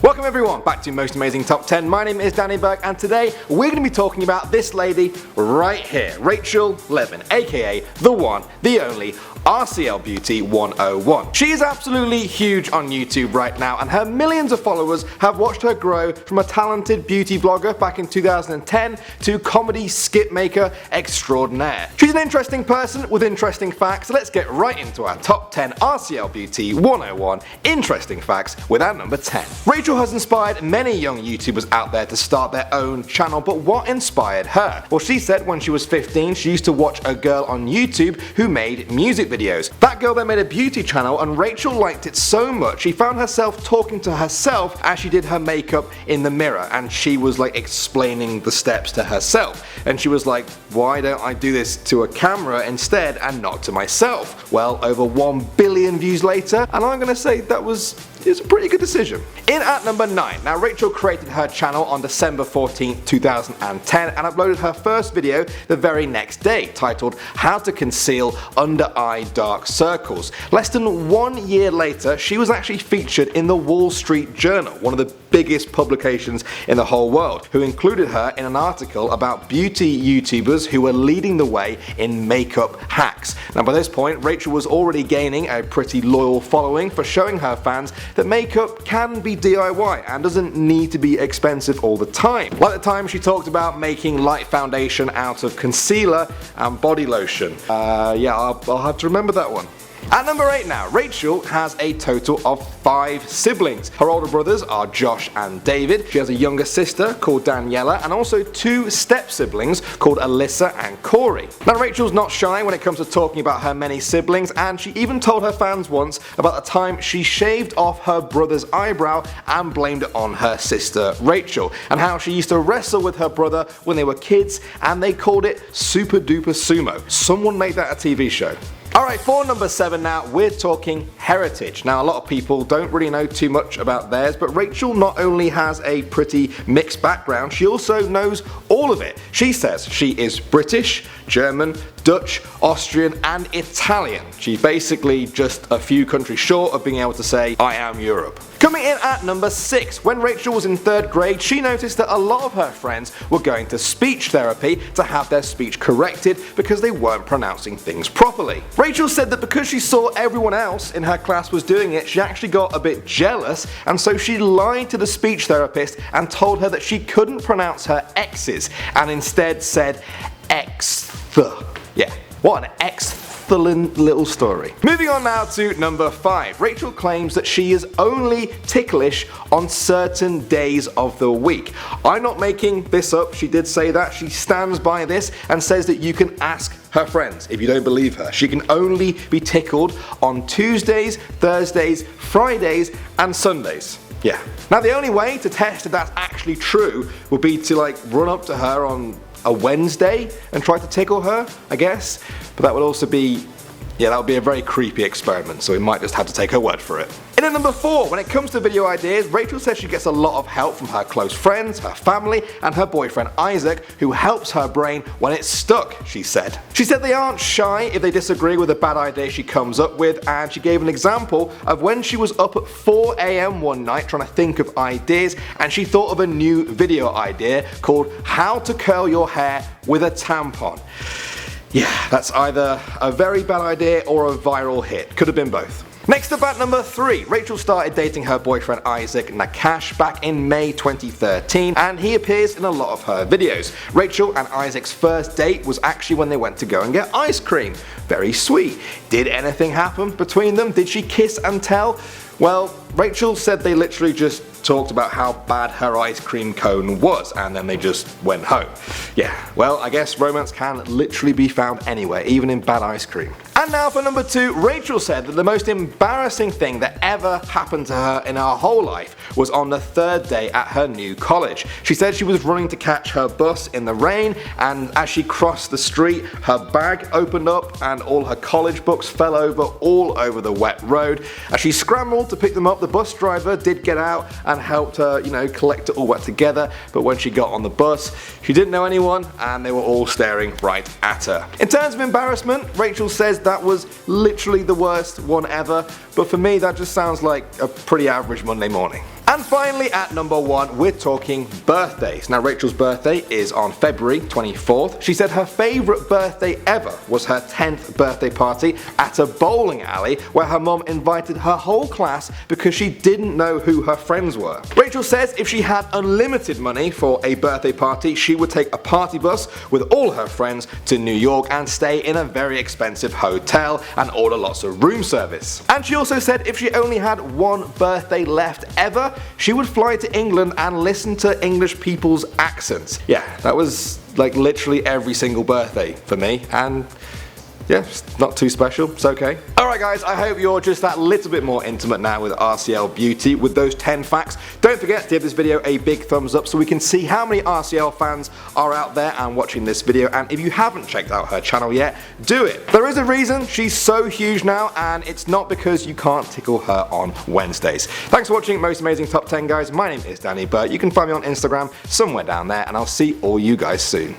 Welcome everyone back to Most Amazing Top 10. My name is Danny Burke and today we're going to be talking about this lady right here, Rachel Levin, aka the one, the only RCL Beauty 101. She is absolutely huge on YouTube right now and her millions of followers have watched her grow from a talented beauty blogger back in 2010 to comedy skit maker extraordinaire. She's an interesting person with interesting facts, so let's get right into our top 10 RCL Beauty 101 interesting facts with our number 10. Rachel has inspired many young YouTubers out there to start their own channel, but what inspired her? Well, she said when she was 15 she used to watch a girl on YouTube who made music videos. That girl then made a beauty channel and Rachel liked it so much she found herself talking to herself as she did her makeup in the mirror, and she was like explaining the steps to herself, and she was like, why don't I do this to a camera instead and not to myself? Well, over 1 billion views later, and I'm gonna say that was a pretty good decision. In at number 9, now Rachel created her channel on December 14th, 2010 and uploaded her first video the very next day titled How to Conceal Under Eye Dark Circles. Less than 1 year later she was actually featured in the Wall Street Journal, one of the biggest publications in the whole world, who included her in an article about beauty YouTubers who were leading the way in makeup hacks. Now by this point Rachel was already gaining a pretty loyal following for showing her fans that makeup can be DIY and doesn't need to be expensive all the time. Like the time she talked about making light foundation out of concealer and body lotion. Yeah, I'll have to remember that one. At number 8 now, Rachel has a total of 5 siblings. Her older brothers are Josh and David. She has a younger sister called Daniela and also 2 step siblings called Alyssa and Corey. Now Rachel's not shy when it comes to talking about her many siblings, and she even told her fans once about the time she shaved off her brother's eyebrow and blamed it on her sister Rachel, and how she used to wrestle with her brother when they were kids and they called it Super Duper Sumo. Someone made that a TV show. Alright, for number 7 now, we're talking heritage. Now a lot of people don't really know too much about theirs, but Rachel not only has a pretty mixed background, she also knows all of it. She says she is British, German, Dutch, Austrian and Italian. She's basically just a few countries short of being able to say, I am Europe. Coming in at number 6, when Rachel was in 3rd grade she noticed that a lot of her friends were going to speech therapy to have their speech corrected because they weren't pronouncing things properly. Rachel said that because she saw everyone else in her class was doing it, she actually got a bit jealous, and so she lied to the speech therapist and told her that she couldn't pronounce her X's and instead said X. Yeah, what an excellent little story. Moving on now to number 5. Rachel claims that she is only ticklish on certain days of the week. I'm not making this up, she did say that. She stands by this and says that you can ask her friends if you don't believe her. She can only be tickled on Tuesdays, Thursdays, Fridays and Sundays. Yeah. Now the only way to test if that's actually true would be to like run up to her on a Wednesday and try to tickle her, I guess, but that would also be, yeah, that would be a very creepy experiment, so we might just have to take her word for it. In at number 4, when it comes to video ideas, Rachel says she gets a lot of help from her close friends, her family and her boyfriend Isaac, who helps her brain when it's stuck, she said. She said they aren't shy if they disagree with a bad idea she comes up with, and she gave an example of when she was up at 4 AM one night trying to think of ideas and she thought of a new video idea called How to Curl Your Hair with a Tampon. Yeah, that's either a very bad idea or a viral hit. Could have been both. Next up at number 3, Rachel started dating her boyfriend Isaac Nakash back in May 2013 and he appears in a lot of her videos. Rachel and Isaac's first date was actually when they went to go and get ice cream. Very sweet. Did anything happen between them? Did she kiss and tell? Well, Rachel said they literally just talked about how bad her ice cream cone was and then they just went home. Yeah, well I guess romance can literally be found anywhere, even in bad ice cream. And now for number 2, Rachel said that the most embarrassing thing that ever happened to her in her whole life was on the 3rd day at her new college. She said she was running to catch her bus in the rain and as she crossed the street her bag opened up and all her college books fell over all over the wet road. As she scrambled to pick them up, the bus driver did get out and helped her, collect it all back together, but when she got on the bus she didn't know anyone and they were all staring right at her. In terms of embarrassment, Rachel says that was literally the worst one ever, but for me that just sounds like a pretty average Monday morning. And finally at number 1 we're talking birthdays. Now Rachel's birthday is on February 24th. She said her favourite birthday ever was her 10th birthday party at a bowling alley where her mum invited her whole class because she didn't know who her friends were. Rachel says if she had unlimited money for a birthday party she would take a party bus with all her friends to New York and stay in a very expensive hotel and order lots of room service. And she also said if she only had one birthday left ever, she would fly to England and listen to English people's accents. Yeah, that was like literally every single birthday for me, and yeah, it's not too special, it's okay. Alright guys, I hope you're just that little bit more intimate now with RCL Beauty with those 10 facts. Don't forget to give this video a big thumbs up so we can see how many RCL fans are out there and watching this video, and if you haven't checked out her channel yet, do it. There is a reason she's so huge now, and it's not because you can't tickle her on Wednesdays. Thanks for watching Most Amazing Top 10 guys, my name is Danny Burt. You can find me on Instagram somewhere down there, and I'll see all you guys soon.